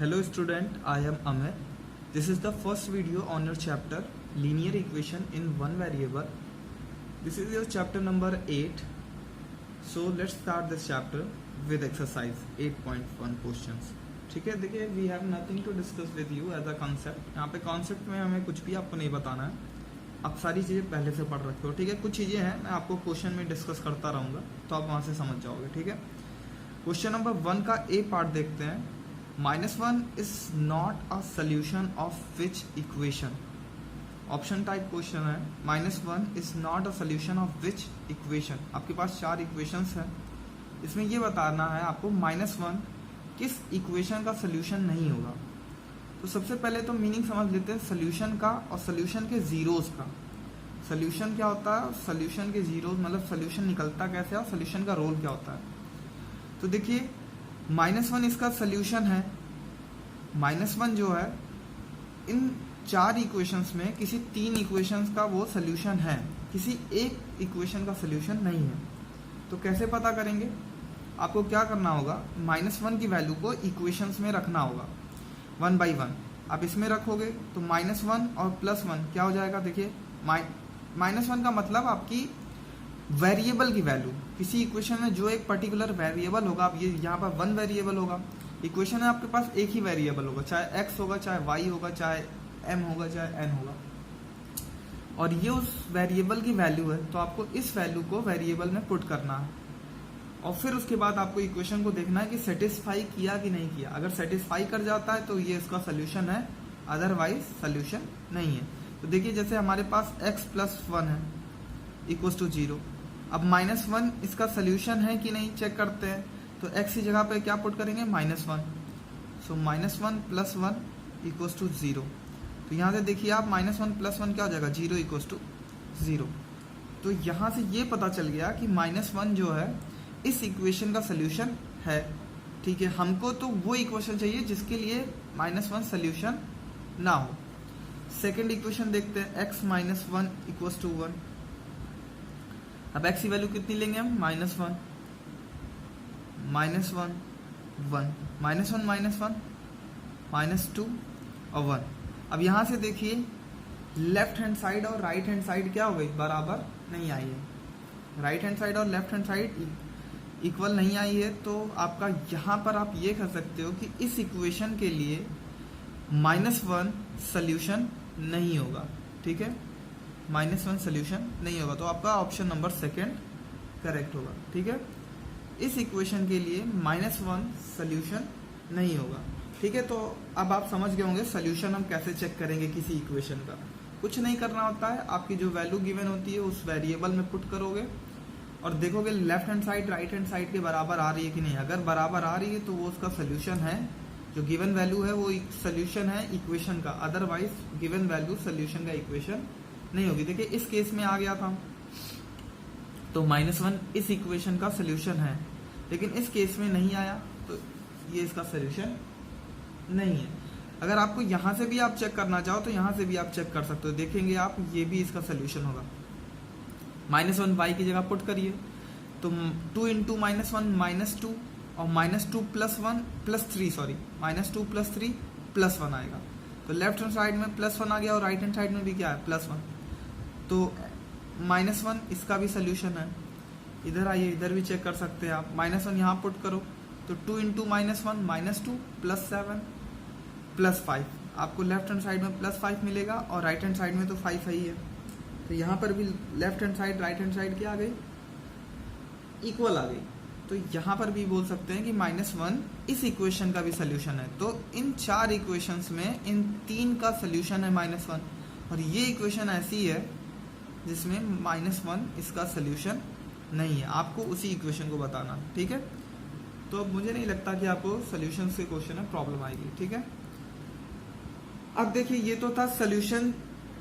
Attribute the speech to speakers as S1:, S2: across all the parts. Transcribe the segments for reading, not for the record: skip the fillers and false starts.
S1: Hello student, I am Amir. This is the first video on your chapter linear equation in one variable. This is your chapter number 8. So let's start this chapter with exercise 8.1 questions. ठीक है, देखिए we have nothing to discuss with you as a concept. यहाँ पे concept में हमें कुछ भी आपको नहीं बताना है, आप सारी चीज़ें पहले से पढ़ रखे हो. ठीक है, कुछ चीज़ें हैं मैं आपको क्वेश्चन में डिस्कस करता रहूँगा तो आप वहाँ से समझ जाओगे. ठीक है, क्वेश्चन नंबर 1 का ए पार्ट देखते हैं. -1 is not a solution of which equation? Option type question है. -1 is not a solution of which equation? आपके पास 4 इक्वेशंस हैं, इसमें ये बताना है आपको -1 किस इक्वेशन का सोल्यूशन नहीं होगा. तो सबसे पहले तो मीनिंग समझ लेते हैं सोल्यूशन का और सोल्यूशन के जीरोस का. सोल्यूशन क्या होता है, सोल्यूशन के जीरोस मतलब सोल्यूशन निकलता कैसे है और सोल्यूशन का रोल क्या होता है. तो देखिए -1 इसका सोल्यूशन है. -1 जो है इन 4 इक्वेशंस में किसी 3 इक्वेशंस का वो सोल्यूशन है, किसी एक इक्वेशन का सोल्यूशन नहीं है. तो कैसे पता करेंगे, आपको क्या करना होगा, -1 की वैल्यू को इक्वेशंस में रखना होगा 1 by 1. आप इसमें रखोगे तो -1 और +1 क्या हो जाएगा. देखिए -1 का मतलब आपकी वेरिएबल की वैल्यू, किसी इक्वेशन में जो एक पर्टिकुलर वेरिएबल होगा. अब ये यहाँ पर 1 वेरिएबल होगा, इक्वेशन में आपके पास एक ही वेरिएबल होगा, चाहे x होगा, चाहे y होगा, चाहे m होगा, चाहे n होगा, और ये उस वेरिएबल की वैल्यू है. तो आपको इस वैल्यू को वेरिएबल में पुट करना है और फिर उसके बाद आपको इक्वेशन को देखना है कि सेटिस्फाई किया कि नहीं किया. अगर सेटिस्फाई कर जाता है तो ये इसका सोल्यूशन है, अदरवाइज सोल्यूशन नहीं है. तो देखिए जैसे हमारे पास x + 1 है इक्वल्स टू 0. अब -1 इसका सोल्यूशन है कि नहीं चेक करते हैं. तो x की जगह पे क्या पुट करेंगे, -1. सो -1 + 1 इक्वल्स टू 0. तो यहाँ से देखिए आप -1 + 1 क्या हो जाएगा, 0 इक्वल्स टू 0. तो यहाँ से ये पता चल गया कि -1 जो है इस इक्वेशन का सोल्यूशन है. ठीक है, हमको तो वो इक्वेशन चाहिए जिसके लिए -1 सोल्यूशन ना हो. सेकेंड इक्वेशन देखते हैं, x - 1 इक्वल्स टू 1. अब x की वैल्यू कितनी लेंगे हम, -1 -1 1 -1 -2 और 1. अब यहाँ से देखिए लेफ्ट हैंड साइड और राइट हैंड साइड क्या हो गई, बराबर नहीं आई है. राइट हैंड साइड और लेफ्ट हैंड साइड इक्वल नहीं आई है. तो आपका यहाँ पर आप ये कह सकते हो कि इस इक्वेशन के लिए -1 सोल्यूशन नहीं होगा. ठीक है, -1 सोल्यूशन नहीं होगा. तो आपका ऑप्शन नंबर 2 करेक्ट होगा. ठीक है, इस इक्वेशन के लिए -1 सोल्यूशन नहीं होगा. ठीक है, तो अब आप समझ गए होंगे सोल्यूशन हम कैसे चेक करेंगे किसी इक्वेशन का. कुछ नहीं करना होता है, आपकी जो वैल्यू गिवन होती है उस वेरिएबल में पुट करोगे और देखोगे left hand side right hand side के बराबर आ रही है कि नहीं. अगर बराबर आ रही है तो वो उसका सोल्यूशन है, जो गिवन वैल्यू है वो सोल्यूशन है इक्वेशन का. अदरवाइज गिवन वैल्यू सोल्यूशन का इक्वेशन नहीं होगी. देखिए इस केस में आ गया था तो -1 इस इक्वेशन का सोल्यूशन है, लेकिन इस केस में नहीं आया तो ये इसका सोल्यूशन नहीं है. अगर आपको यहाँ से भी आप चेक करना चाहो तो यहाँ से भी आप चेक कर सकते हो. देखेंगे आप ये भी इसका सोल्यूशन होगा. -1 y की जगह पुट करिए तो 2 × -1 -2 और -2 + 1 + 3 सॉरी -2 + 3 + 1 आएगा. तो लेफ्ट हैंड साइड में +1 आ गया और राइट हैंड साइड में भी क्या है, +1. तो -1 इसका भी सोल्यूशन है. इधर आइए, इधर भी चेक कर सकते हैं आप. -1 यहाँ पुट करो तो 2 × -1 -2 + 7 + 5. आपको लेफ्ट हैंड साइड में +5 मिलेगा और राइट हैंड साइड में तो 5 ही है. तो यहाँ पर भी left hand side right hand side क्या आ गई, इक्वल आ गई. तो यहाँ पर भी बोल सकते हैं कि -1 इस इक्वेशन का भी सोल्यूशन है. तो इन 4 इक्वेशंस में इन 3 का सोल्यूशन है -1 और ये इक्वेशन ऐसी है जिसमें -1 इसका सोल्यूशन नहीं है. आपको उसी इक्वेशन को बताना. ठीक है, तो अब मुझे नहीं लगता कि आपको सोल्यूशन से क्वेश्चन में प्रॉब्लम आएगी. ठीक है, अब देखिए ये तो था सोल्यूशन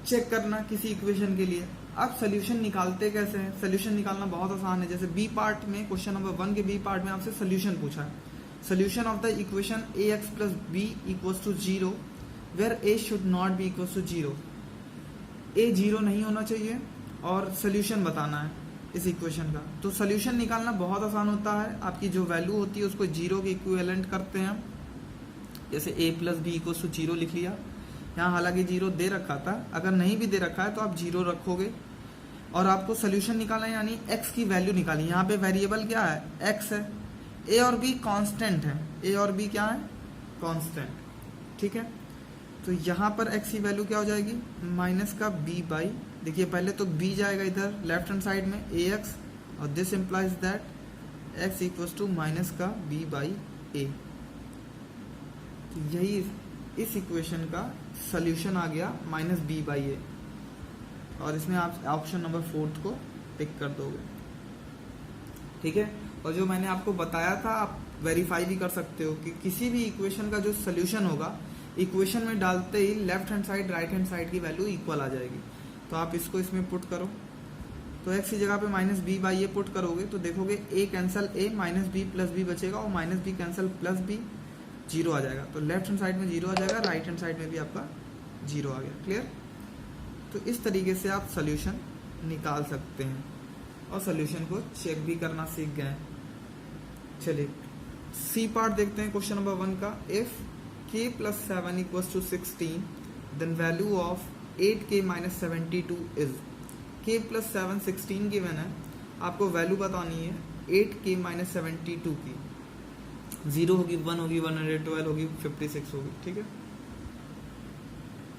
S1: चेक करना किसी इक्वेशन के लिए. अब सोल्यूशन निकालते कैसे हैं, सोल्यूशन निकालना बहुत आसान है. जैसे बी पार्ट में क्वेश्चन नंबर 1 के बी पार्ट में आपसे सोल्यूशन पूछा है. Solution of the equation ax + b equals to 0 where a should not be equals to 0. a 0 नहीं होना चाहिए और सोल्यूशन बताना है इस इक्वेशन का. तो सोल्यूशन निकालना बहुत आसान होता है. आपकी जो वैल्यू होती है उसको 0 के इक्विवेलेंट करते हैं जैसे a plus b equal to 0 लिख लिया। यहाँ हालांकि 0 दे रखा था, अगर नहीं भी दे रखा है तो आप 0 रखोगे और आपको सोल्यूशन निकालना है, यानी x की वैल्यू निकाली। यहाँ पे वेरिएबल क्या है, x है, a और b कांस्टेंट है, a और b क्या है, कांस्टेंट, ठीक है। तो यहाँ पर x की वैल्यू क्या हो जाएगी, माइनस का b बाई, देखिए पहले तो b जाएगा इधर लेफ्ट हैंड साइड में ax, और this implies that x equals to minus का b बाई a। तो यही इस इक्वेशन का सोल्यूशन आ गया माइनस b बाई a, और इसमें आप ऑप्शन नंबर 4 को टिक कर दोगे, ठीक है। और जो मैंने आपको बताया था आप वेरीफाई भी कर सकते हो कि किसी भी इक्वेशन का जो सोल्यूशन होगा, इक्वेशन में डालते ही left hand side right hand side की वैल्यू इक्वल आ जाएगी। तो आप इसको इसमें पुट करो, तो x की जगह पे minus b by a put करोगे तो देखोगे a cancel a, minus b plus b बचेगा, और minus b cancel plus b, 0 आ जाएगा। तो लेफ्ट हैंड साइड में 0 आ जाएगा, राइट हैंड साइड में भी आपका 0 आ गया। क्लियर। तो इस तरीके से आप सोल्यूशन निकाल सकते हैं और सोल्यूशन को चेक भी करना सीख गए। चलिए सी पार्ट देखते हैं क्वेश्चन नंबर 1 का। If k plus 7 equals to 16 then value of 8k minus 72 is. k plus 7 16 given है, आपको वैल्यू बतानी है 8k माइनस 72 की। 0 होगी, 1 होगी, 112 होगी, 56 होगी, ठीक है।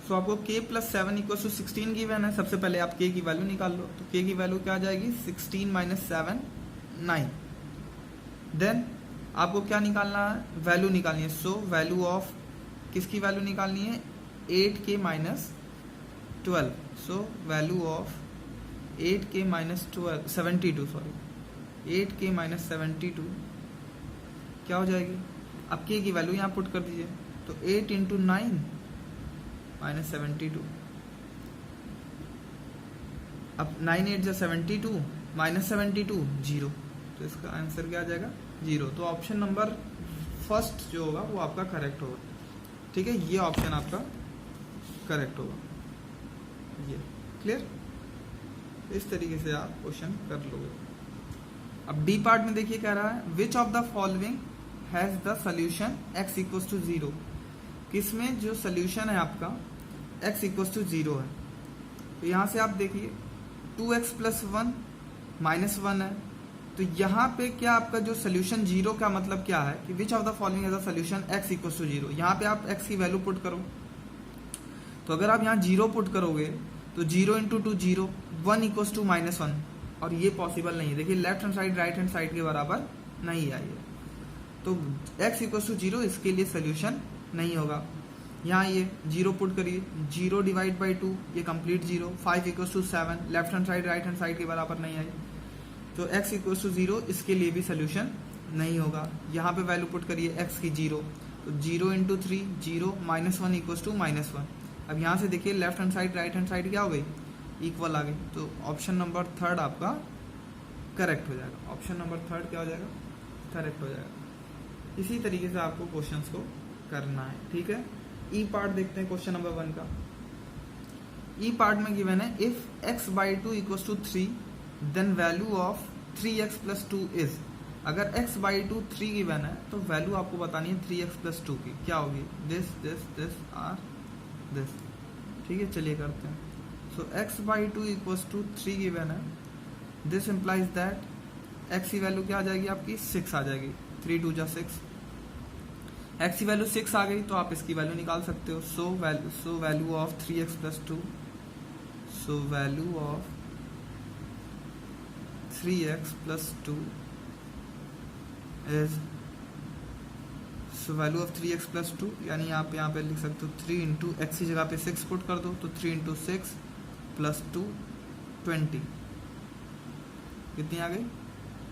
S1: सो आपको k plus 7 equal to 16 given है। सबसे पहले आप k की वैल्यू निकाल लो, तो k की वैल्यू क्या आ जाएगी, 16 माइनस 7 9। देन आपको क्या निकालना है, वैल्यू निकालनी है। सो वैल्यू ऑफ किसकी वैल्यू निकालनी है, 8k minus 12। So value of 8k minus 72 sorry 8k minus 72 क्या हो जाएगी। अब k की वैल्यू यहाँ पुट कर दीजिए, तो 8 इंटू 9 माइनस 72। अब 9 8 जा 72 माइनस 72 0, तो इसका आंसर क्या आ जाएगा 0। तो ऑप्शन नंबर फर्स्ट जो होगा वो आपका करेक्ट होगा, ठीक है। ये ऑप्शन आपका करेक्ट होगा, ये क्लियर। इस तरीके से आप क्वेश्चन कर लोगे। अब डी पार्ट में देखिए क्या रहा है, which of the following has the solution x equals to 0। किसमें जो सोल्यूशन है आपका x इक्वल्स टू 0 है। तो यहाँ से आप देखिए 2x प्लस 1 माइनस 1 है, तो यहाँ पे क्या आपका जो सोल्यूशन 0 का मतलब क्या है कि which of the following has the solution x equals to 0। यहाँ पे आप x की वैल्यू पुट करो, तो अगर आप यहाँ 0 पुट करोगे तो 0 इंटू 2 0, 1 इक्वल्स टू माइनस 1, और ये पॉसिबल नहीं है। देखिए left hand side right hand side के बराबर नहीं आई है, तो x इक्वल्स टू 0 इसके लिए सोल्यूशन नहीं होगा। यहाँ ये 0 पुट करिए, 0 डिवाइड बाई 2 ये complete 0, 5 equals to 7, left hand side right hand side के बराबर नहीं आई, तो x इक्वल्स टू 0 इसके लिए भी सोल्यूशन नहीं होगा। यहाँ पे वैल्यू पुट करिए x की 0, तो 0 into 3 0, minus 1 equals to minus 1। अब यहाँ से देखिए left hand side right hand side क्या हो गई, इक्वल आ गई, तो ऑप्शन नंबर 3 आपका करेक्ट हो जाएगा। ऑप्शन नंबर 3 क्या हो जाएगा, करेक्ट हो जाएगा। इसी तरीके से आपको क्वेश्चंस को करना है, ठीक है। ई पार्ट देखते हैं क्वेश्चन नंबर 1 का। ई पार्ट में गिवन है if x by 2 equals to 3 then value of 3x plus 2 is. अगर x बाई 2 3 गिवन है तो वैल्यू आपको बतानी है 3x प्लस 2 की, क्या होगी, this this this or this, ठीक है। चलिए करते हैं। So x by 2 equals to 3 given है, दिस इम्प्लाइज दैट x की वैल्यू क्या आ जाएगी आपकी 6 आ जाएगी, 3 2 जा 6। x की वैल्यू 6 आ गई तो आप इसकी वैल्यू निकाल सकते हो। So value of 3x plus 2, so value of 3x plus 2 is, so value of 3x plus 2 यानी आप यहाँ पे लिख सकते हो 3 इंटू एक्स की जगह पे 6 पुट कर दो, तो 3 इंटू 6 प्लस 2 20, कितनी आ गई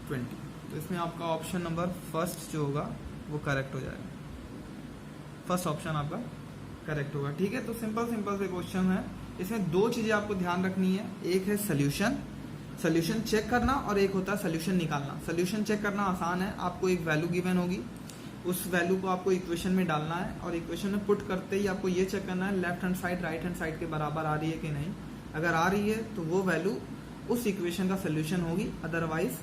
S1: 20। तो इसमें आपका ऑप्शन नंबर फर्स्ट जो होगा वो करेक्ट हो जाएगा, फर्स्ट ऑप्शन आपका करेक्ट होगा, ठीक है। तो सिंपल से क्वेश्चन है, इसमें 2 चीज़ें आपको ध्यान रखनी है, एक है सोल्यूशन चेक करना और एक होता है सोल्यूशन निकालना। सोल्यूशन चेक करना आसान है, आपको एक वैल्यू गिवन होगी, उस वैल्यू को आपको इक्वेशन में डालना है और इक्वेशन में पुट करते ही आपको ये चेक करना है left hand side right hand side के बराबर आ रही है कि नहीं। अगर आ रही है तो वो वैल्यू उस इक्वेशन का सोल्यूशन होगी, अदरवाइज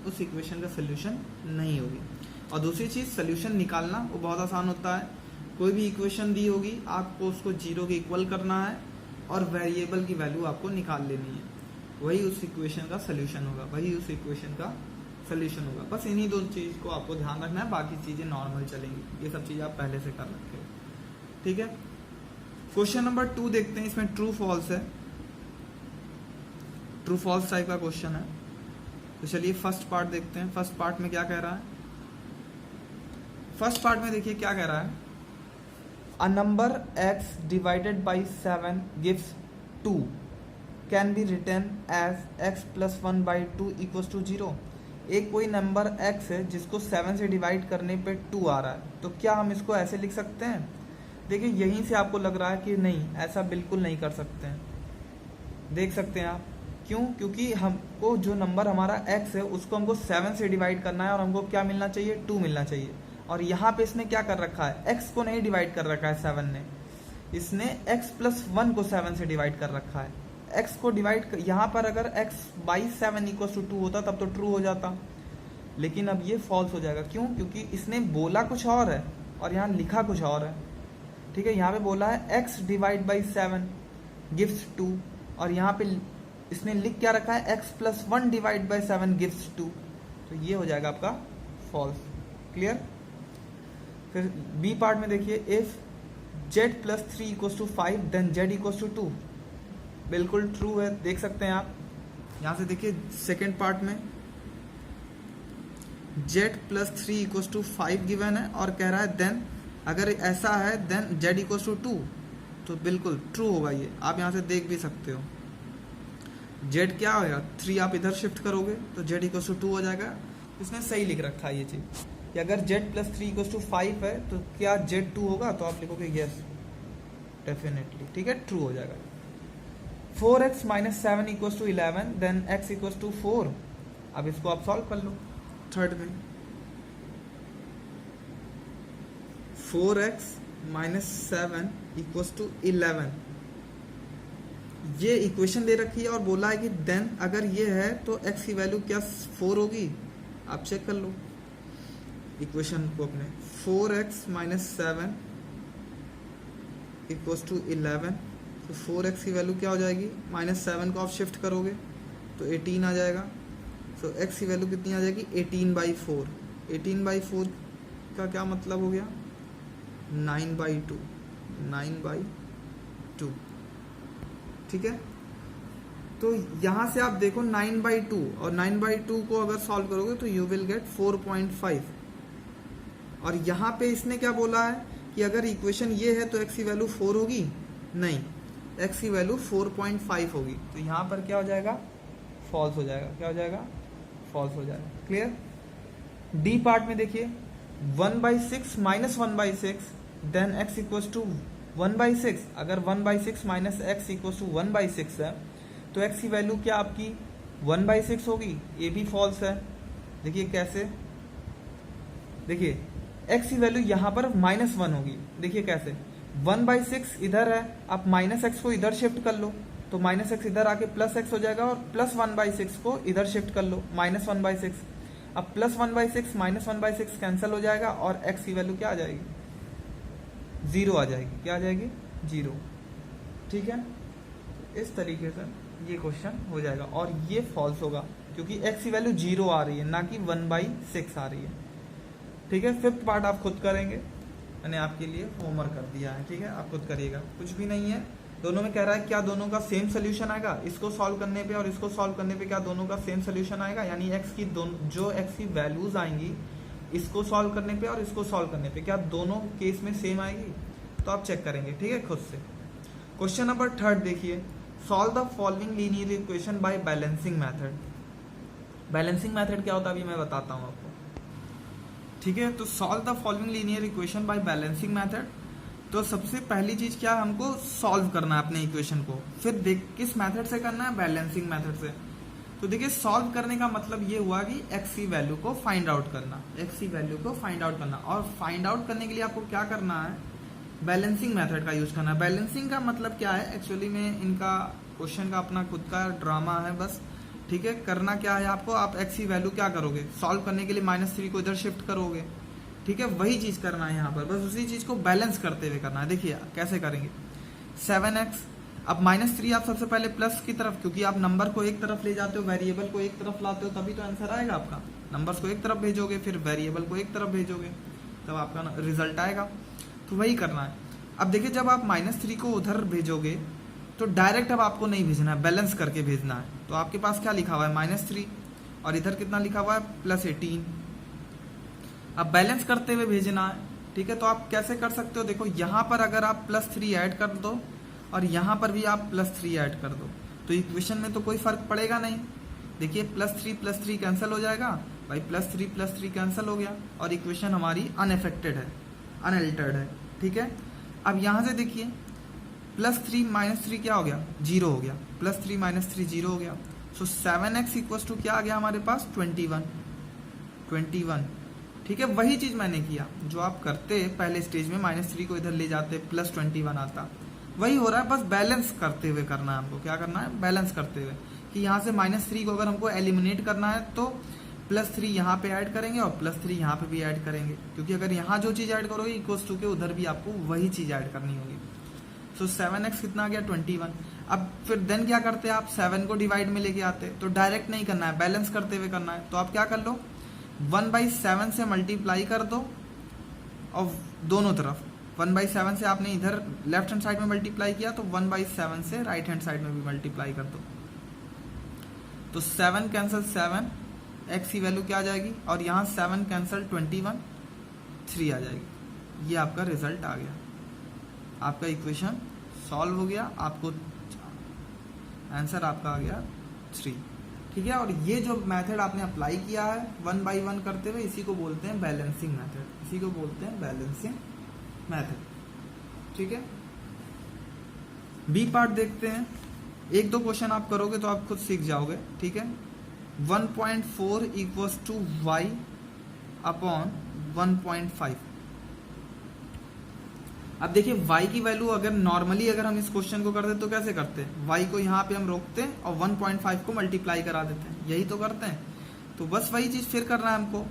S1: उस इक्वेशन का सोल्यूशन नहीं होगी। और दूसरी चीज़ सोल्यूशन निकालना वो बहुत आसान होता है, कोई भी इक्वेशन दी होगी आपको उसको जीरो के इक्वल करना है और वेरिएबल की वैल्यू आपको निकाल लेनी है, वही उस इक्वेशन का सोल्यूशन होगा, वही उस इक्वेशन का सोल्यूशन होगा। बस इन्हीं दो चीज़ को आपको ध्यान रखना है, बाकी चीज़ें नॉर्मल चलेंगी, ये सब चीज़ें आप पहले से कर रखे हो, ठीक है। क्वेश्चन नंबर 2 देखते हैं, इसमें ट्रू फॉल्स है, ट्रू फॉल्स टाइप का क्वेश्चन है। तो चलिए फर्स्ट पार्ट देखते हैं। फर्स्ट पार्ट में क्या कह रहा है, फर्स्ट पार्ट में देखिए क्या कह रहा है, a number x divided by 7 gives 2 can be written as x plus 1 by 2 equals to 0। एक कोई नंबर x है जिसको 7 से डिवाइड करने पे 2 आ रहा है, तो क्या हम इसको ऐसे लिख सकते हैं? देखिए यहीं से आपको लग रहा है कि नहीं, ऐसा बिल्कुल नहीं कर सकते हैं। देख सकते हैं आप, क्यों? क्योंकि हमको जो नंबर हमारा x है उसको हमको 7 से डिवाइड करना है और हमको क्या मिलना चाहिए, 2 मिलना चाहिए। और यहाँ पे इसने क्या कर रखा है, x को नहीं डिवाइड कर रखा है 7 ने, इसने x प्लस 1 को 7 से डिवाइड कर रखा है। x को डिवाइड यहाँ पर अगर x बाई 7 इक्वल टू 2 होता तब तो ट्रू हो जाता, लेकिन अब ये फॉल्स हो जाएगा। क्यों? क्योंकि इसने बोला कुछ और है और यहाँ लिखा कुछ और है, ठीक है। यहाँ पे बोला है x डिवाइड बाई 7 गिव्स 2 और यहाँ पे इसने लिख क्या रखा है, x plus 1 divide by 7 gives 2, तो ये हो जाएगा आपका फॉल्स। क्लियर? फिर बी पार्ट में देखिए, if z plus 3 equals to 5 then z equals to 2, बिल्कुल ट्रू है, देख सकते हैं आप। यहाँ से देखिए सेकेंड पार्ट में z plus 3 equals to 5 given है और कह रहा है देन, अगर ऐसा है देन z इक्वल्स टू 2, तो बिल्कुल ट्रू होगा ये, आप यहाँ से देख भी सकते हो। z क्या होगा, 3 आप इधर शिफ्ट करोगे तो z इक्वल्स टू 2 हो जाएगा। इसने सही लिख रखा है ये चीज़ कि अगर z प्लस 3 इक्वल्स टू 5 है तो क्या z 2 होगा, तो आप लिखोगे यस डेफिनेटली, ठीक है, ट्रू हो जाएगा। 4x minus 7 equals to 11 then x equals to 4, अब इसको आप सॉल्व कर लो। थर्ड में 4x माइनस 7 इक्वल्स टू 11, ये इक्वेशन दे रखी है और बोला है कि देन अगर ये है तो x की वैल्यू क्या 4 होगी, आप चेक कर लो इक्वेशन को अपने। 4x माइनस 7 इक्वल्स टू 11, तो 4x की वैल्यू क्या हो जाएगी, माइनस 7 को आप शिफ्ट करोगे तो 18 आ जाएगा। तो x की वैल्यू कितनी आ जाएगी, 18/4। 18/4 का क्या मतलब हो गया, 9/2, 9/2, ठीक है। तो यहाँ से आप देखो 9/2 और 9/2 को अगर सॉल्व करोगे तो यू विल गेट 4.5। और यहाँ पे इसने क्या बोला है कि अगर इक्वेशन ये है तो x की वैल्यू 4 होगी, नहीं, x की वैल्यू 4.5 होगी, तो यहाँ पर क्या हो जाएगा, फॉल्स हो जाएगा। क्या हो जाएगा, फॉल्स हो जाएगा। क्लियर? डी पार्ट में देखिए 1/6 minus 1/6 then x equals to 1/6, अगर 1/6 माइनस x इक्वल्स टू 1/6 है तो x की वैल्यू क्या आपकी 1/6 होगी, ये भी फॉल्स है। देखिए कैसे, देखिए x की वैल्यू यहाँ पर -1 होगी, देखिए कैसे, 1/6 इधर है, आप -x को इधर शिफ्ट कर लो तो -x इधर आके +x हो जाएगा और प्लस 1/6 को इधर शिफ्ट कर लो -1/6, अब प्लस 1/6 माइनस 1/6 कैंसिल हो जाएगा और x की वैल्यू क्या आ जाएगी, 0 आ जाएगी। क्या आ जाएगी, 0, ठीक है। इस तरीके से ये क्वेश्चन हो जाएगा और ये फॉल्स होगा क्योंकि x की वैल्यू 0 आ रही है, ना कि 1/6 आ रही है, ठीक है। फिफ्थ पार्ट आप खुद करेंगे, मैंने आपके लिए होमवर्क कर दिया है, ठीक है, आप खुद करिएगा, कुछ भी नहीं है। दोनों में कह रहा है क्या दोनों का सेम सोल्यूशन आएगा, इसको सॉल्व करने पे और इसको सॉल्व करने पे क्या दोनों का सेम सोल्यूशन आएगा, यानी x की जो x की वैल्यूज आएंगी इसको सॉल्व करने पे और इसको सॉल्व करने पे क्या दोनों केस में सेम आएगी, तो आप चेक करेंगे, ठीक है, खुद से। क्वेश्चन नंबर 3 देखिए, solve the following linear equation by balancing method. Balancing method क्या होता है अभी मैं बताता हूँ आपको, ठीक है। तो solve the following linear equation by balancing method, तो सबसे पहली चीज क्या, हमको सॉल्व करना है अपने इक्वेशन को, फिर देख किस मेथड से करना है, बैलेंसिंग मेथड से। तो देखिए सॉल्व करने का मतलब ये हुआ कि x की वैल्यू को फाइंड आउट करना, x की वैल्यू को फाइंड आउट करना, और फाइंड आउट करने के लिए आपको क्या करना है, बैलेंसिंग मेथड का यूज करना है। बैलेंसिंग का मतलब क्या है, एक्चुअली में इनका क्वेश्चन का अपना खुद का ड्रामा है बस, ठीक है। करना क्या है आपको, आप x की वैल्यू क्या करोगे, सॉल्व करने के लिए -3 को इधर शिफ्ट करोगे, ठीक है, वही चीज़ करना है यहाँ पर, बस उसी चीज़ को बैलेंस करते हुए करना है। देखिए कैसे करेंगे, 7x, अब -3 आप सबसे पहले प्लस की तरफ, क्योंकि आप नंबर को एक तरफ ले जाते हो, वेरिएबल को एक तरफ लाते हो, तभी तो आंसर आएगा आपका। नंबर्स को एक तरफ भेजोगे, फिर वेरिएबल को एक तरफ भेजोगे, तब आपका रिजल्ट आएगा। तो वही करना है। अब देखिए जब आप -3 को उधर भेजोगे तो डायरेक्ट अब आपको नहीं भेजना है, बैलेंस करके भेजना है। तो आपके पास क्या लिखा हुआ है, -3, और इधर कितना लिखा हुआ है, +18। अब बैलेंस करते हुए भेजना है, ठीक है। तो आप कैसे कर सकते हो, देखो यहाँ पर अगर आप +3 ऐड कर दो और यहाँ पर भी आप +3 ऐड कर दो, तो इक्वेशन में तो कोई फर्क पड़ेगा नहीं। देखिए +3 कैंसिल हो जाएगा भाई, +3 कैंसिल हो गया, और इक्वेशन हमारी अनएफेक्टेड है, अनअल्टर्ड है, ठीक है। अब यहाँ से देखिए +3 -3 क्या हो गया, 0 हो गया, +3 -3 0 हो गया। सो 7x इक्वल्स टू क्या आ गया हमारे पास, 21, ठीक है। वही चीज मैंने किया जो आप करते पहले स्टेज में, -3 को इधर ले जाते, +21 आता, वही हो रहा है, बस बैलेंस करते हुए करना है हमको। क्या करना है, बैलेंस करते हुए, कि यहाँ से -3 को अगर हमको एलिमिनेट करना है तो +3 यहाँ पे ऐड करेंगे और +3 यहाँ पे भी ऐड करेंगे, क्योंकि अगर यहाँ जो चीज़ ऐड करोगे इक्वल्स टू के उधर भी आपको वही चीज़ ऐड करनी होगी। सो 7x कितना आ गया, 21। अब फिर देन क्या करते हैं आप, 7 को डिवाइड में लेके आते, तो डायरेक्ट नहीं करना है, बैलेंस करते हुए करना है। तो आप क्या कर लो, 1/7 से मल्टीप्लाई कर दो, और दोनों तरफ 1/7 से आपने इधर लेफ्ट हैंड साइड में मल्टीप्लाई किया, तो 1/7 से राइट हैंड साइड में भी मल्टीप्लाई कर दो। तो 7 कैंसिल 7, x की वैल्यू क्या आ जाएगी, और यहाँ 7 कैंसिल 21, 3 आ जाएगी। ये आपका रिजल्ट आ गया, आपका इक्वेशन सॉल्व हो गया, आपको आंसर आपका आ गया 3, ठीक है। और ये जो मेथड आपने अप्लाई किया है 1 बाई 1 करते हुए, इसी को बोलते हैं बैलेंसिंग मेथड, इसी को बोलते हैं बैलेंसिंग मेथड, ठीक है। बी पार्ट देखते हैं, 1-2 क्वेश्चन आप करोगे तो आप खुद सीख जाओगे, ठीक है। 1.4 इक्वल्स टू y अपॉन 1.5। अब देखिए y की वैल्यू अगर नॉर्मली अगर हम इस क्वेश्चन को करते तो कैसे करते हैं, y को यहाँ पे हम रोकते हैं और 1.5 को मल्टीप्लाई करा देते हैं, यही तो करते हैं। तो बस वही चीज फिर करना है हमको,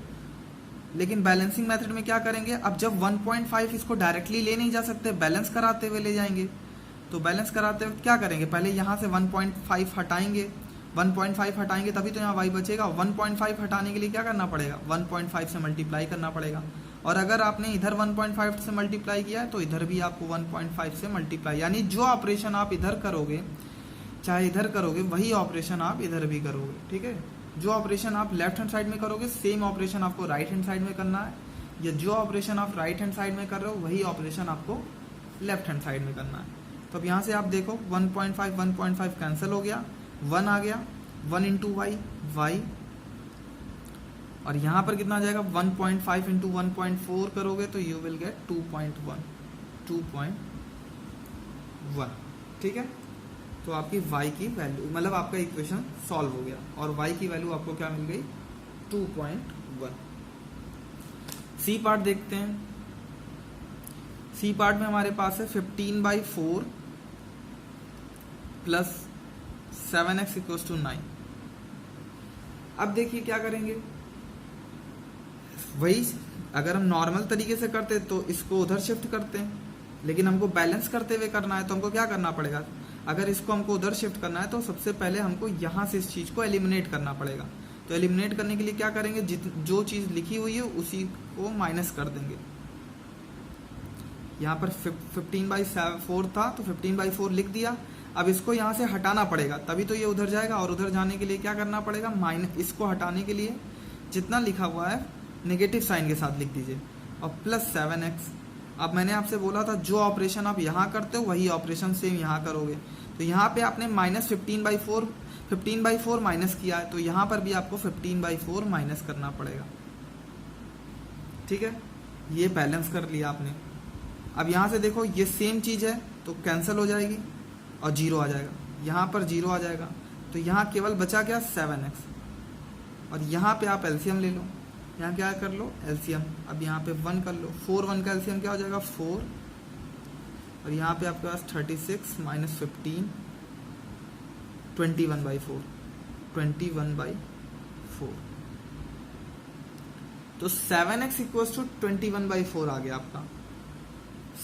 S1: लेकिन बैलेंसिंग मेथड में क्या करेंगे, अब जब 1.5 इसको डायरेक्टली ले नहीं जा सकते, बैलेंस कराते हुए ले जाएंगे। तो बैलेंस कराते हुए क्या करेंगे, पहले यहाँ से 1.5 हटाएंगे, 1.5 हटाएंगे तभी तो यहाँ y बचेगा। 1.5 हटाने के लिए क्या करना पड़ेगा, 1.5 से मल्टीप्लाई करना पड़ेगा। और अगर आपने इधर 1.5 से मल्टीप्लाई किया है तो इधर भी आपको 1.5 से मल्टीप्लाई, यानी जो ऑपरेशन आप इधर करोगे चाहे इधर करोगे, वही ऑपरेशन आप इधर भी करोगे, ठीक है। जो ऑपरेशन आप लेफ्ट हैंड साइड में करोगे सेम ऑपरेशन आपको राइट हैंड साइड में करना है, या जो ऑपरेशन आप राइट हैंड साइड में कर रहे हो वही ऑपरेशन आपको लेफ्ट हैंड साइड में करना है। तो अब यहाँ से आप देखो 1.5 कैंसिल हो गया, 1 आ गया, 1 इंटू y, और यहाँ पर कितना आ जाएगा, 1.5 इंटू 1.4 करोगे तो यू विल गेट 2.1, ठीक है। तो आपकी y की वैल्यू, मतलब आपका इक्वेशन सॉल्व हो गया, और y की वैल्यू आपको क्या मिल गई, 2.1। सी पार्ट देखते हैं, सी पार्ट में हमारे पास है 15/4 प्लस 7x इक्वल्स टू 9। अब देखिए क्या करेंगे, वही अगर हम नॉर्मल तरीके से करते तो इसको उधर शिफ्ट करते हैं, लेकिन हमको बैलेंस करते हुए करना है तो हमको क्या करना पड़ेगा, अगर इसको हमको उधर शिफ्ट करना है तो सबसे पहले हमको यहाँ से इस चीज़ को एलिमिनेट करना पड़ेगा। तो एलिमिनेट करने के लिए क्या करेंगे, जो चीज़ लिखी हुई है उसी को माइनस कर देंगे। यहाँ पर 15/4 था तो 15/4 लिख दिया। अब इसको यहाँ से हटाना पड़ेगा तभी तो ये उधर जाएगा, और उधर जाने के लिए क्या करना पड़ेगा, माइनस, इसको हटाने के लिए जितना लिखा हुआ है नेगेटिव साइन के साथ लिख दीजिए, और प्लस 7x। अब मैंने आपसे बोला था जो ऑपरेशन आप यहाँ करते हो वही ऑपरेशन सेम यहाँ करोगे। तो यहाँ पे आपने -15/4 माइनस किया है, तो यहाँ पर भी आपको 15/4 माइनस करना पड़ेगा, ठीक है। ये बैलेंस कर लिया आपने। अब यहाँ से देखो ये सेम चीज़ है तो कैंसिल हो जाएगी और 0 आ जाएगा, यहाँ पर 0 आ जाएगा, तो यहाँ केवल बचा क्या, 7x। और यहाँ पे आप एलसीएम ले लो, यहाँ क्या कर लो, एलसीएम। अब यहाँ पे 1 कर लो, 4 1 का एलसीएम क्या हो जाएगा, 4, और यहाँ पे आपके पास 36 माइनस 15, 21/4। तो 7x इक्वल्स टू 21/4 आ गया आपका।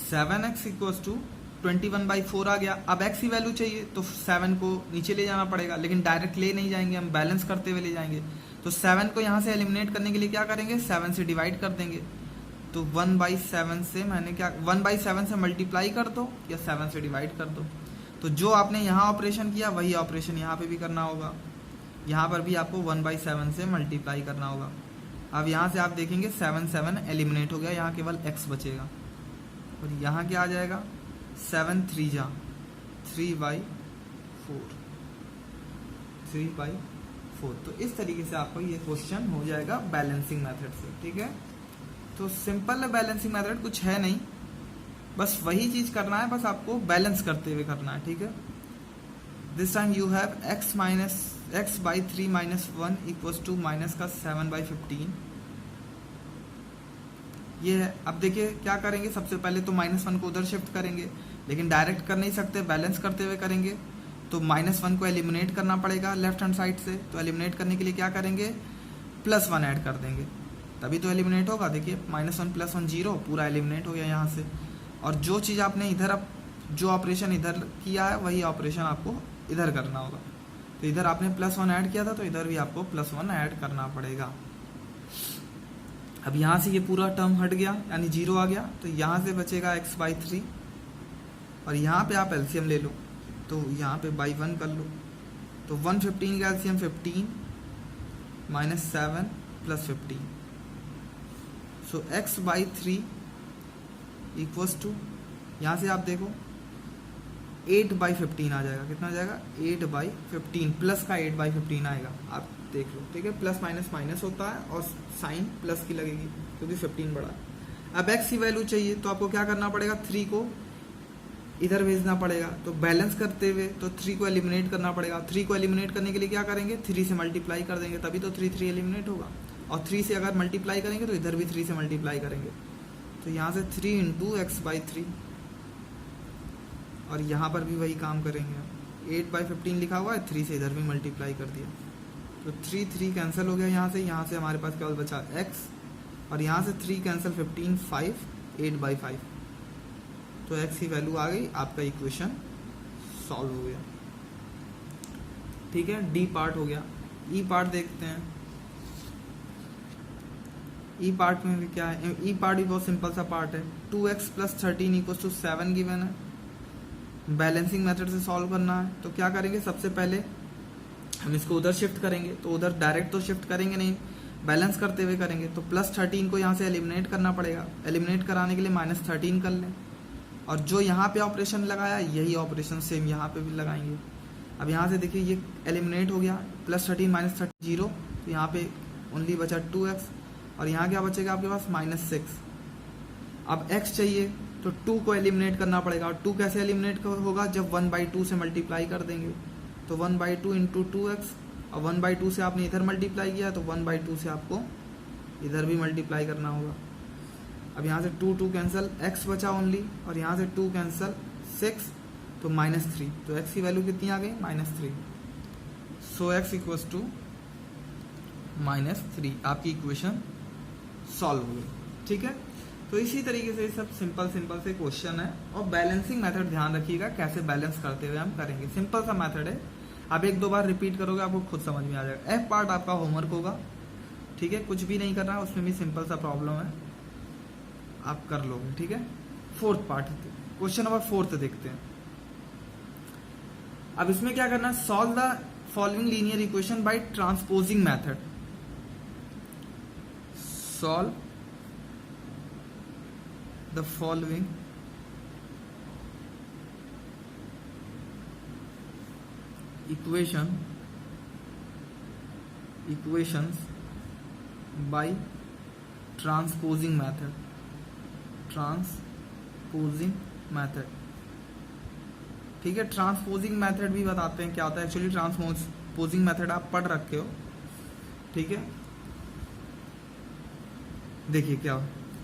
S1: 7x इक्वल्स टू 21/4 आ गया। अब x की वैल्यू चाहिए तो 7 को नीचे ले जाना पड़ेगा, लेकिन डायरेक्ट ले नहीं जाएंगे, हम बैलेंस करते हुए ले जाएंगे। तो 7 को यहाँ से एलिमिनेट करने के लिए क्या करेंगे, 7 से डिवाइड कर देंगे। तो 1/7 से मैंने क्या 1/7 से मल्टीप्लाई कर दो या 7 से डिवाइड कर दो। तो जो आपने यहाँ ऑपरेशन किया वही ऑपरेशन यहाँ पे भी करना होगा। यहाँ पर भी आपको 1/7 से मल्टीप्लाई करना होगा। अब यहाँ से आप देखेंगे 7 एलिमिनेट हो गया, यहाँ केवल x बचेगा। और यहाँ क्या आ जाएगा, 7 3 जा 3/4 3/4। तो इस तरीके से आपको ये क्वेश्चन हो जाएगा बैलेंसिंग मेथड से। ठीक है, तो सिंपल है बैलेंसिंग मेथड, कुछ है नहीं, बस वही चीज करना है, बस आपको बैलेंस करते हुए करना है। ठीक है, this time you have x/3 - 1 equals to minus का 7/15। ये है। अब देखिए क्या करेंगे, सबसे पहले तो -1 को उधर शिफ्ट करेंगे, लेकिन डायरेक्ट कर नहीं सकते, बैलेंस करते हुए करेंगे। तो -1 को एलिमिनेट करना पड़ेगा लेफ्ट हैंड साइड से। तो एलिमिनेट करने के लिए क्या करेंगे, +1 ऐड कर देंगे, तभी तो एलिमिनेट होगा। देखिए -1 + 1 0, पूरा एलिमिनेट हो गया यहाँ से। और जो चीज़ आपने इधर अब जो ऑपरेशन इधर किया है वही ऑपरेशन आपको इधर करना होगा। तो इधर आपने +1 ऐड किया था, तो इधर भी आपको +1 ऐड करना पड़ेगा। अब यहाँ से ये पूरा टर्म हट गया, यानी 0 आ गया। तो यहाँ से बचेगा x/3, और यहाँ पे आप एलसीएम ले लो, तो यहाँ पे /1 कर लो। तो 115 का LCM 15 - 7 + 15। So x/3 equals to, यहाँ से आप देखो 8/15 आ जाएगा। कितना आ जाएगा, 8/15, प्लस का 8/15 आएगा, आप देख लो। ठीक है, प्लस माइनस माइनस होता है और साइन प्लस की लगेगी क्योंकि 15 बड़ा है। अब x की वैल्यू चाहिए तो आपको क्या करना पड़ेगा, 3 को इधर भेजना पड़ेगा। तो बैलेंस करते हुए तो 3 को एलिमिनेट करना पड़ेगा। 3 को एलिमिनेट करने के लिए क्या करेंगे, 3 से मल्टीप्लाई कर देंगे, तभी तो 3 एलिमिनेट होगा। और 3 से अगर मल्टीप्लाई करेंगे तो इधर भी 3 से मल्टीप्लाई करेंगे। तो यहाँ से 3 × x/3, और यहाँ पर भी वही काम करेंगे। 8/15 लिखा हुआ है, 3 से इधर भी मल्टीप्लाई कर दिया। तो 3 कैंसिल हो गया यहाँ से हमारे पास केवल बचा x, और यहाँ से 3 कैंसिल 15 5 8/5। तो x की वैल्यू आ गई, आपका इक्वेशन सॉल्व हो गया। ठीक है, डी पार्ट हो गया। ई पार्ट देखते हैं। ई पार्ट में भी क्या है, ई पार्ट भी बहुत सिंपल सा पार्ट है। 2x + 13 = 7 गिवन है। बैलेंसिंग मेथड से सॉल्व करना है। तो क्या करेंगे, सबसे पहले हम इसको उधर शिफ्ट करेंगे। तो उधर डायरेक्ट तो शिफ्ट करेंगे नहीं, बैलेंस करते हुए करेंगे। तो +13 को यहाँ से एलिमिनेट करना पड़ेगा। एलिमिनेट कराने के लिए -13 कर लें, और जो यहाँ पे ऑपरेशन लगाया यही ऑपरेशन सेम यहाँ पे भी लगाएंगे। अब यहाँ से देखिए ये एलिमिनेट हो गया, +13 - 30 0। तो यहाँ पे ओनली बचा 2x, और यहाँ क्या बचेगा आपके पास, -6। अब x चाहिए तो 2 को एलिमिनेट करना पड़ेगा। और 2 कैसे एलिमिनेट होगा, जब 1/2 से मल्टीप्लाई कर देंगे। तो 1/2 × 2x, और 1/2 से आपने इधर मल्टीप्लाई किया तो 1/2 से आपको इधर भी मल्टीप्लाई करना होगा। अब यहाँ से 2 कैंसिल, x बचा ओनली, और यहाँ से 2 कैंसिल 6, तो -3। तो x की वैल्यू कितनी आ गई, -3। सो x इक्वल्स टू -3। आपकी इक्वेशन सॉल्व हो गई। ठीक है, तो इसी तरीके से सब सिंपल से क्वेश्चन है। और बैलेंसिंग मेथड ध्यान रखिएगा, कैसे बैलेंस करते हुए हम करेंगे। सिंपल सा मेथड है, आप 1-2 बार रिपीट करोगे आपको खुद समझ में आ जाएगा। एफ पार्ट आपका होमवर्क होगा। ठीक है, कुछ भी नहीं करना है, उसमें भी सिंपल सा प्रॉब्लम है, आप कर लोगे। ठीक है, 4th पार्ट, क्वेश्चन नंबर 4 देखते हैं। अब इसमें क्या करना है, solve the following linear equation by transposing method. Solve the following equations by transposing method। ठीक है, ट्रांसपोजिंग मेथड भी बताते हैं क्या होता है। एक्चुअली ट्रांसपोजिंग मेथड आप पढ़ रखे हो। ठीक है, देखिए क्या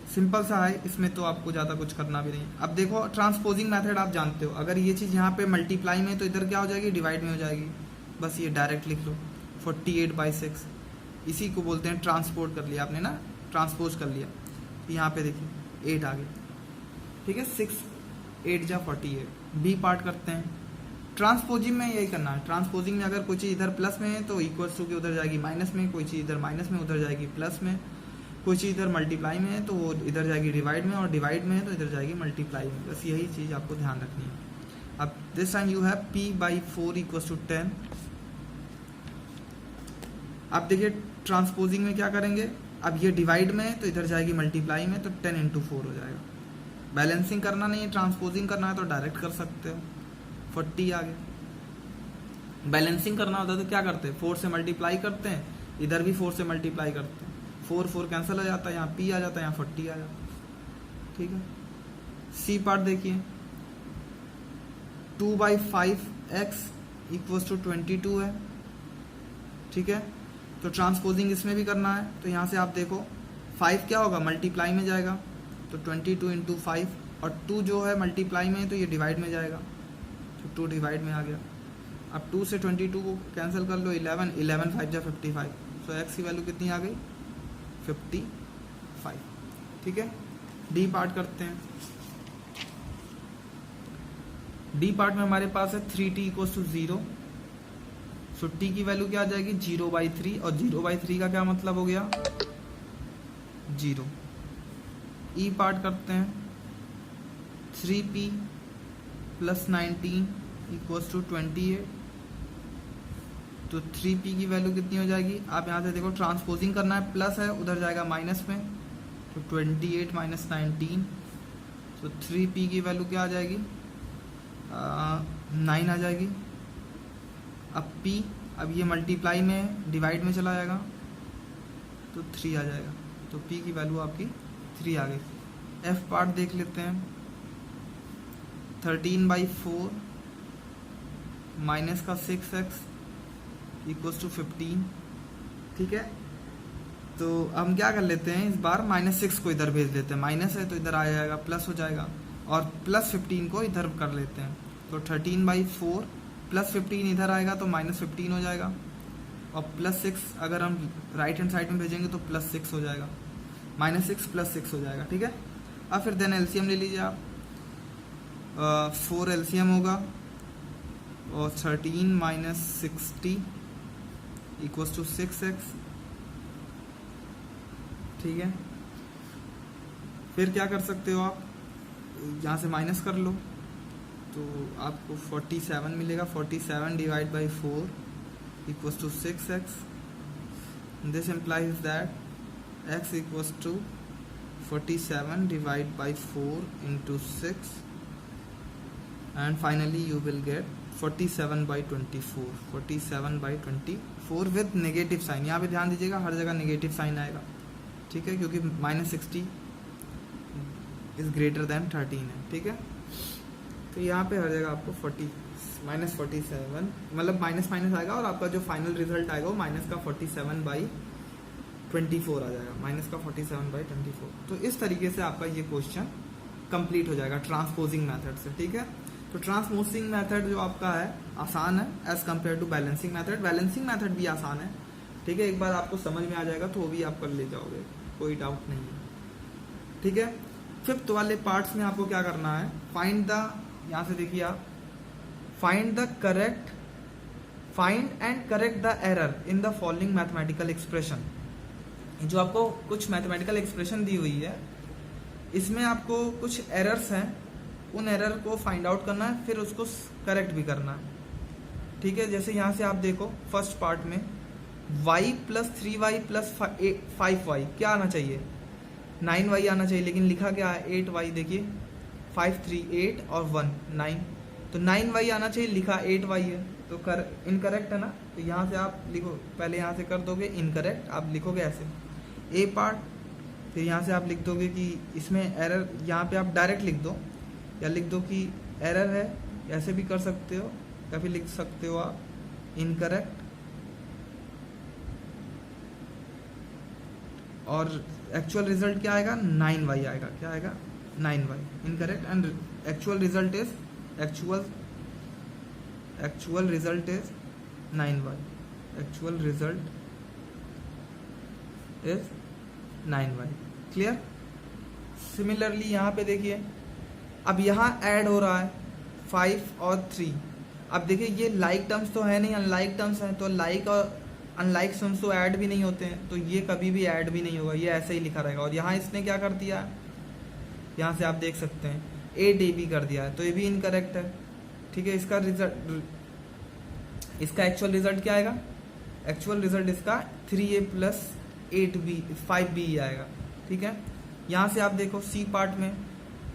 S1: सिंपल सा है, इसमें तो आपको ज़्यादा कुछ करना भी नहीं। अब देखो ट्रांसपोजिंग मेथड आप जानते हो, अगर ये चीज़ यहाँ पे मल्टीप्लाई में तो इधर क्या हो जाएगी, डिवाइड में हो जाएगी। बस ये डायरेक्ट लिख लो 48/6। इसी को बोलते हैं ट्रांसपोर्ट कर लिया आपने ना, ट्रांसपोज कर लिया तो यहाँ पे देखिए 8 आ गया, ठीक है। 6 8 जा 48। बी पार्ट करते हैं। ट्रांसपोजिंग में यही करना है। ट्रांसपोजिंग में अगर कोई चीज़ इधर प्लस में है तो इक्वल्स टू के उधर जाएगी माइनस में, कोई चीज़ इधर माइनस में उधर जाएगी प्लस में, कोई चीज़ इधर मल्टीप्लाई में है तो वो इधर जाएगी डिवाइड में, और डिवाइड में है तो इधर जाएगी मल्टीप्लाई में। बस यही चीज़ आपको ध्यान रखनी है। अब this time you have p/4 equals to 10। अब देखिए ट्रांसपोजिंग में क्या करेंगे, अब ये डिवाइड में है तो इधर जाएगी मल्टीप्लाई में, तो 10 × 4 हो जाएगा। बैलेंसिंग करना नहीं है, ट्रांसपोजिंग करना है तो डायरेक्ट कर सकते हो। 40 आ गया। बैलेंसिंग करना होता है तो क्या करते हैं, 4 से मल्टीप्लाई करते हैं, इधर भी 4 से मल्टीप्लाई करते हैं, 4 4 कैंसिल हो जाता है, यहाँ p आ जाता है, यहाँ 40 आ जाता है, ठीक है। सी पार्ट देखिए 2/5x इक्वल्स टू 22 है, ठीक है। तो ट्रांसपोजिंग इसमें भी करना है तो यहाँ से आप देखो 5 क्या होगा, मल्टीप्लाई में जाएगा तो 22 × 5, और 2 जो है मल्टीप्लाई में है तो ये डिवाइड में जाएगा तो 2 डिवाइड में आ गया। अब 2 से 22 को कैंसिल कर लो, 11 11 5 जा 55, सो x की वैल्यू कितनी आ गई 55, ठीक है। डी पार्ट करते हैं। डी पार्ट में हमारे पास है 3t equals to 0, so t की वैल्यू क्या आ जाएगी 0/3, और 0/3 का क्या मतलब हो गया 0। ई पार्ट करते हैं। 3p + 19 इक्वल्स टू 28, तो 3p की वैल्यू कितनी हो जाएगी, आप यहाँ से देखो ट्रांसपोजिंग करना है, प्लस है उधर जाएगा माइनस में, तो 28 - 19, तो 3p की वैल्यू क्या आ जाएगी 9 आ जाएगी। अब p, अब ये मल्टीप्लाई में डिवाइड में चला जाएगा तो 3 आ जाएगा, तो p की वैल्यू आपकी 3 आ गई। f पार्ट देख लेते हैं। 13/4 माइनस का 6x इक्वल्स टू 15, ठीक है। तो हम क्या कर लेते हैं, इस बार -6 को इधर भेज देते हैं, माइनस है तो इधर आ जाएगा, प्लस हो जाएगा, और +15 को इधर कर लेते हैं, तो 13/4 +15 इधर आएगा तो -15 हो जाएगा, और +6 अगर हम राइट हैंड साइड में भेजेंगे तो +6 हो जाएगा, -6 +6 हो जाएगा, ठीक है। अब फिर देन एलसीएम ले लीजिए आप। 4 एलसीएम होगा, और 13 - 60 इक्वल्स टू 6x, ठीक है। फिर क्या कर सकते हो आप, यहाँ से माइनस कर लो तो आपको 47 मिलेगा। 47 / 4 equals to 6x। This implies that x equals to 47 / 4 × 6, and finally you will get 47/24, 47/24 with negative sign. यहाँ पे ध्यान दीजिएगा हर जगह नेगेटिव साइन आएगा, ठीक है, क्योंकि -60 इज ग्रेटर देन 13 है, ठीक है। तो यहाँ पे हर जगह आपको -47 मतलब माइनस आएगा, और आपका जो फाइनल रिजल्ट आएगा वो माइनस का 47/24 आ जाएगा, माइनस का 47/24। तो इस तरीके से आपका ये क्वेश्चन कंप्लीट हो जाएगा ट्रांसपोजिंग मेथड से, ठीक है। तो ट्रांसपोजिंग मेथड जो आपका है आसान है as compare to balancing method. Balancing method भी आसान है, ठीक है, एक बार आपको समझ में आ जाएगा तो वो भी आप कर ले जाओगे, कोई डाउट नहीं है, ठीक है। 5th वाले पार्ट्स में आपको क्या करना है, फाइंड द, यहाँ से देखिए आप, find and correct the error in the following mathematical expression. जो आपको कुछ मैथमेटिकल एक्सप्रेशन दी हुई है, इसमें आपको कुछ एरर्स हैं, उन एरर को फाइंड आउट करना है, फिर उसको करेक्ट भी करना है, ठीक है। जैसे यहाँ से आप देखो फर्स्ट पार्ट में y + 3y + 5y क्या आना चाहिए, 9y आना चाहिए, लेकिन लिखा क्या है 8y। देखिए 5 3 8 और 1 9, तो 9y आना चाहिए, लिखा 8y है, तो इनकरेक्ट है ना। तो यहाँ से आप लिखो, पहले यहाँ से कर दोगे इनकरेक्ट, आप लिखोगे ऐसे ए पार्ट, फिर यहाँ से आप लिख दोगे कि इसमें एरर, यहाँ पे आप डायरेक्ट लिख दो, या लिख दो कि एरर है, ऐसे भी कर सकते हो, या फिर लिख सकते हो आप इनकरेक्ट, और एक्चुअल रिजल्ट क्या आएगा 9y आएगा, क्या आएगा 9y, incorrect, and actual result is 9y, actual result is 9y। Clear. Similarly यहाँ पे देखिए, अब यहाँ ऐड हो रहा है 5 और 3। अब देखिए ये लाइक टर्म्स तो है नहीं, अनलाइक टर्म्स हैं, तो लाइक और अनलाइक टर्म्स तो ऐड भी नहीं होते हैं, तो ये कभी भी ऐड भी नहीं होगा, ये ऐसे ही लिखा रहेगा। और यहाँ इसने क्या कर दिया है, यहाँ से आप देख सकते हैं 8ab कर दिया है, तो ये भी इनकरेक्ट है। ठीक है, इसका रिजल्ट, इसका एक्चुअल रिजल्ट क्या आएगा, एक्चुअल रिजल्ट इसका 3a प्लस 8b 5b आएगा। ठीक है, यहाँ से आप देखो सी पार्ट में,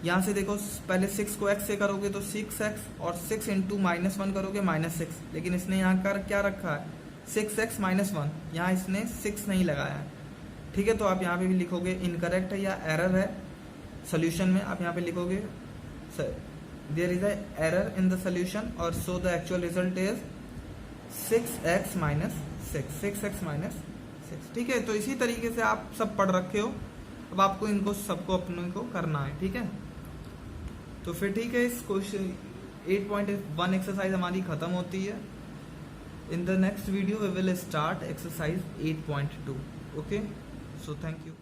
S1: यहाँ से देखो पहले 6 को x से करोगे तो 6x और 6 इंटू -1 करोगे -6, लेकिन इसने यहाँ कर क्या रखा है 6x -1, यहाँ इसने 6 नहीं लगाया है। ठीक है, तो आप यहाँ पे भी लिखोगे इनकरेक्ट है या एरर है सोल्यूशन में, आप यहाँ पे लिखोगे there is a error in the solution और so the actual result is 6x -6 6x -6। ठीक है, तो इसी तरीके से आप सब पढ़ रखे हो, अब आपको इनको सबको अपने को करना है। ठीक है, तो फिर ठीक है, इस क्वेश्चन 8.1 एक्सरसाइज हमारी खत्म होती है। In the next video we will start exercise 8.2। Okay, so thank you.